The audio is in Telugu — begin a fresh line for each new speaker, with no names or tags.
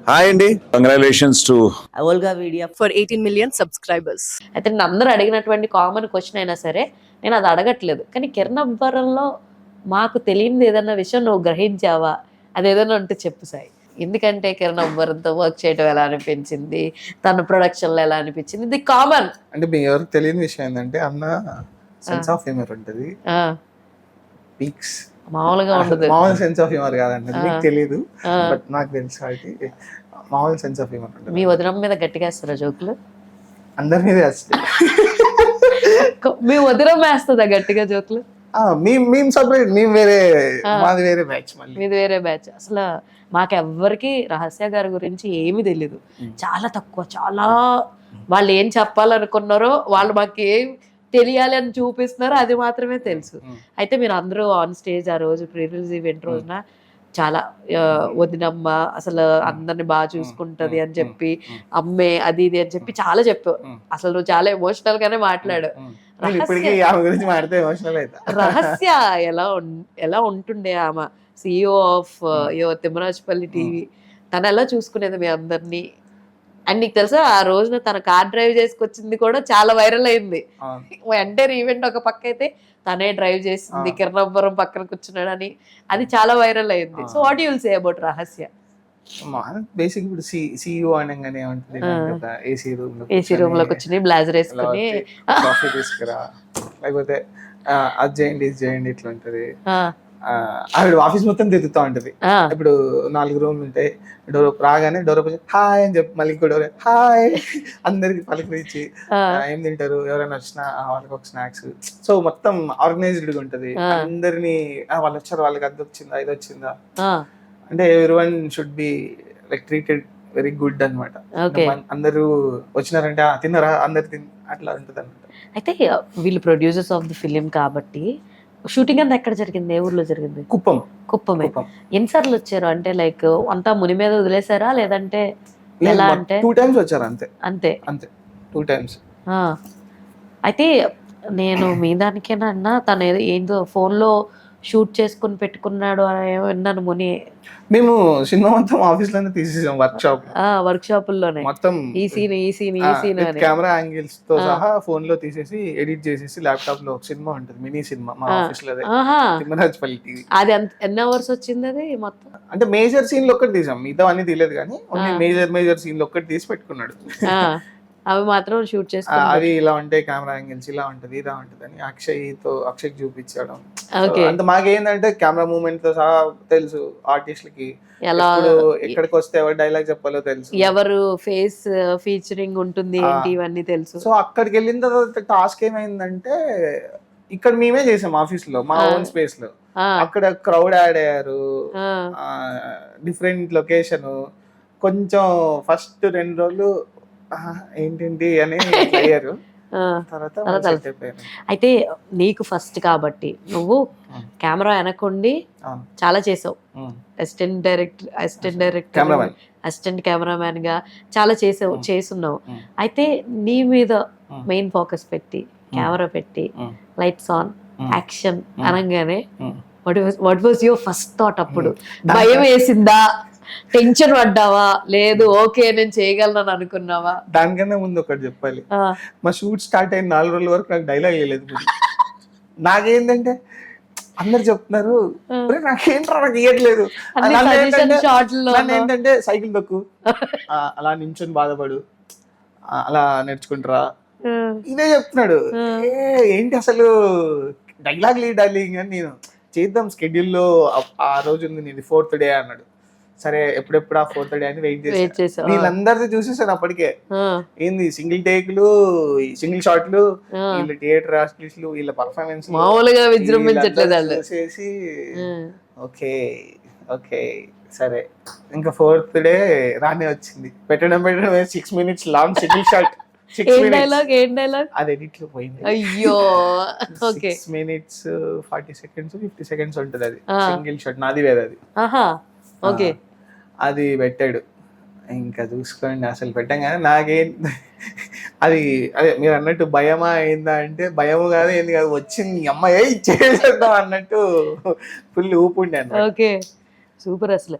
హాయ్ అండి, congratulations to
Olga Media
for 18 million subscribers.
అయితే నేను అందరూ అడిగినటువంటి కామన్ క్వశ్చన్ అయినా సరే నేను అది అడగట్లేదు, కానీ కిరణ్ అబ్బవరంలో మాకు తెలియనిది ఏదన్నా విషయం నువ్వు గ్రహించావా, అదేదన్నా ఉంటే చెప్పు సాయి. ఎందుకంటే కిరణ్ అబ్బవరంతో వర్క్ చేయడం ఎలా అనిపించింది, తన ప్రొడక్షన్లో ఎలా అనిపించింది, ఇది కామన్.
అంటే మీ ఎవరికి తెలియని విషయం ఏంటంటే అన్న సెన్స్ ఆఫ్ హ్యూమర్ ఉంటుంది. పీక్స్
మామూలుగా ఉండదు.
మామూలు సెన్స్ ఆఫ్ హ్యూమర్ కాదండి, మీకు తెలియదు బట్ నాకు తెలుసు. కాబట్టి మామూలు సెన్స్ ఆఫ్ హ్యూమర్ ఉంటుంది.
మీ వదినం మీద గట్టిగా వేస్తారా జోకులు?
అందరి మీద వేస్తుంది.
మీ వదినం వేస్తుందా గట్టిగా జోకులు?
మేము సపరేట్, మేము వేరే, మాది వేరే బ్యాచ్. మళ్ళీ
మీది వేరే బ్యాచ్. అసలు మాకెవ్వరికి రహస్య గారి గురించి ఏమీ తెలీదు, చాలా తక్కువ. చాలా వాళ్ళు ఏం చెప్పాలనుకున్నారో వాళ్ళు మాకు ఏం తెలియాలి అని చూపిస్తున్నారో అది మాత్రమే తెలుసు. అయితే మీరు అందరూ ఆన్ స్టేజ్ ఆ రోజు ప్రీ రిలీజ్ ఈవెంట్ రోజున చాలా వదినమ్మ అసలు అందరిని బాగా చూసుకుంటది అని చెప్పి, అమ్మే అది ఇది అని చెప్పి చాలా చెప్పావు. అసలు నువ్వు చాలా ఎమోషనల్ గానే మాట్లాడు. రహస్య ఎలా ఉంటుండే ఆమె CEO ఆఫ్ తిమ్మరాజపల్లి టీవీ, తను ఎలా చూసుకునేది మీ అందరినీ? అండ్ నీకు తెలుసా ఆ రోజున తన కార్ డ్రైవ్ చేసుకొచ్చింది కూడా చాలా వైరల్ అయింది. ఎంటైర్ ఈవెంట్ ఒక పక్క అయితే తనే డ్రైవ్ చేసింది, కిరణబ్బరం పక్కన కూర్చున్నాడని, అది చాలా వైరల్ అయింది. So what you will say about రహస్య?
బేసిక్ ఇప్పుడు CEO అనగానే ఏమంటుంది, ఏసీ
రూమ్ లో కూర్చుని బ్లాజర్ వేసుకుని
కాఫీ తీసుకురా, లేకపోతే అది చేయండి ఇది చేయండి ఇట్లా ఉంటది. ఆవిడ ఆఫీస్ మొత్తం తిరుగుతూ ఉంటది. ఇప్పుడు 4 రూమ్లు ఉంటాయి, డోర్ రాగానే డోర్ ఓపెన్ హాయ్ అని చెప్పి మళ్ళీ ఇంకో డోర్ హాయ్ అందరికి పలకరించి ఏం తింటారు ఎవరైనా వచ్చినా వాళ్ళకి ఒక స్నాక్స్. సో మొత్తం ఆర్గనైజ్డ్ గా ఉంటది. అందరినీ వాళ్ళు వచ్చారు, వాళ్ళకి అది వచ్చిందా ఇది వచ్చిందా అంటే everyone should be like treated very good అనమాట. అందరూ వచ్చినారంటే తిన్నారా అందరు అట్లా ఉంటది అనమాట. అయితే
వీళ్ళు ప్రొడ్యూసర్స్ ఆఫ్ ది ఫిలిం కాబట్టి షూటింగ్ అంతా ఎక్కడ జరిగింది, ఏ ఊర్లో జరిగింది? కుప్పమే. ఎన్నిసార్లు వచ్చారు? అంటే లైక్ అంతా ముని మీద వదిలేసారా లేదంటే ఎలా? అంటే
2 times వచ్చారు అంతే.
అంతే
2 times.
అయితే నేను మీ దానికేనా అన్నా, తను ఏందో ఫోన్ లో షూట్ చేసుకుని పెట్టుకున్నాడు అని విన్నాను. ముని
మేము సినిమా మొత్తం ఆఫీస్ లోనే తీసేసాం, వర్క్ షాపుల్లోనే మొత్తం
ఈ సీన్
కెమెరా యాంగిల్స్ తో సహా ఫోన్ లో తీసేసి ఎడిట్ చేసేసి ల్యాప్టాప్ లో ఒక సినిమా ఉంటుంది, మినీ సినిమా మా ఆఫీస్ లో, తిమ్మరాజపల్లి టీవీ.
అది ఎన్ని అవర్స్ వచ్చింది అది మొత్తం?
అంటే మేజర్ సీన్లు ఒక్కటి తీసాం, మిగతా అన్ని తీయలేదు, కానీ మేజర్ సీన్లు ఒక్కటి తీసి పెట్టుకున్నాడు.
అవి మాత్రం షూట్ చేసుకున్నాడు.
అవి ఇలా ఉంటాయి, కెమెరా యాంగిల్స్ ఇలా ఉంటది ఇలా ఉంటది అని అక్షయ్ చూపించడం. అంత మాకేందంటే కెమెరా మూవ్మెంట్ తో సహా తెలుసు ఆర్టిస్టులకి, ఎక్కడికి వస్తే ఎవరు డైలాగ్ చెప్పాలో తెలుసు,
ఎవరు ఫేస్ ఫీచరింగ్ ఉంటుంది ఏంటి ఇవన్నీ తెలుసు.
సో అక్కడికి వెళ్ళిన తర్వాత టాస్క్ ఏమైందంటే, ఇక్కడ మేమే చేసాం ఆఫీస్ లో మా ఓన్ స్పేస్ లో, అక్కడ క్రౌడ్ యాడ్ అయ్యారు, డిఫరెంట్ లొకేషన్. కొంచెం ఫస్ట్ 2 రోజులు ఏంటి అని అయ్యారు.
అయితే నీకు ఫస్ట్ కాబట్టి నువ్వు కెమెరా వెనకుండి చాలా చేసావు. అసిస్టెంట్ కెమెరామ్యాన్ గా చాలా చేస్తున్నావు. అయితే నీ మీద మెయిన్ ఫోకస్ పెట్టి కెమెరా పెట్టి లైట్స్ ఆన్ యాక్షన్ అనగానే what was your first thought? అప్పుడు భయం వేసిందా, టెన్షన్ పడ్డావా, లేదు ఓకే నేను చేయగలను అనుకున్నావా?
దానికన్నా ముందు ఒకటి చెప్పాలి, మా షూట్ స్టార్ట్ అయిన 4 రోజుల వరకు నాకు డైలాగ్ వేయలేదు. నాకేంటంటే అందరు చెప్తున్నారు, నాకేంట్రా నాకు ఇయ్యట్లేదు. ఏంటంటే సైకిల్ తొక్కు, అలా నించొని బాధపడు, అలా నేర్చుకుంటారా, ఇదే చెప్తున్నాడు. ఏంటి అసలు డైలాగ్ లీడాలింగ్ అని నేను చేద్దాం స్కెడ్యూల్లో. ఆ రోజు ఉంది నీది 4th డే అన్నాడు. సరే ఎప్పుడెప్పుడు ఆ 4th డే అని వెయిట్ చేసి వీళ్ళందరిది చూసేసాను అప్పటికే. ఏంది సింగిల్ టేక్లు, సింగిల్ షాట్లు, వీళ్ళ థియేటర్ ఆర్టిస్టులు, వీళ్ళ పర్ఫార్మెన్స్
మామూలుగా విజృంభించట్లేదు
చూసేసి ఓకే ఓకే సరే ఇంకా 4th డే రానే వచ్చింది. పెట్టడం 6 minutes లాంగ్ సింగిల్ షాట్.
అది
ఎడిట్ లో పోయింది.
అయ్యో
6 minutes 40 seconds 50 seconds ఉంటుంది అది సింగిల్ షాట్. నాది వేరే అది.
ఓకే
అది పెట్టాడు. ఇంకా చూసుకోండి అసలు పెట్టంగానే నాకేం అది అదే మీరు అన్నట్టు భయమా అయిందా అంటే భయము కాదు ఏంది కాదు, వచ్చింది అమ్మాయి చేసేద్దాం అన్నట్టు ఫుల్ ఊపుండే.
Okay super. అసలు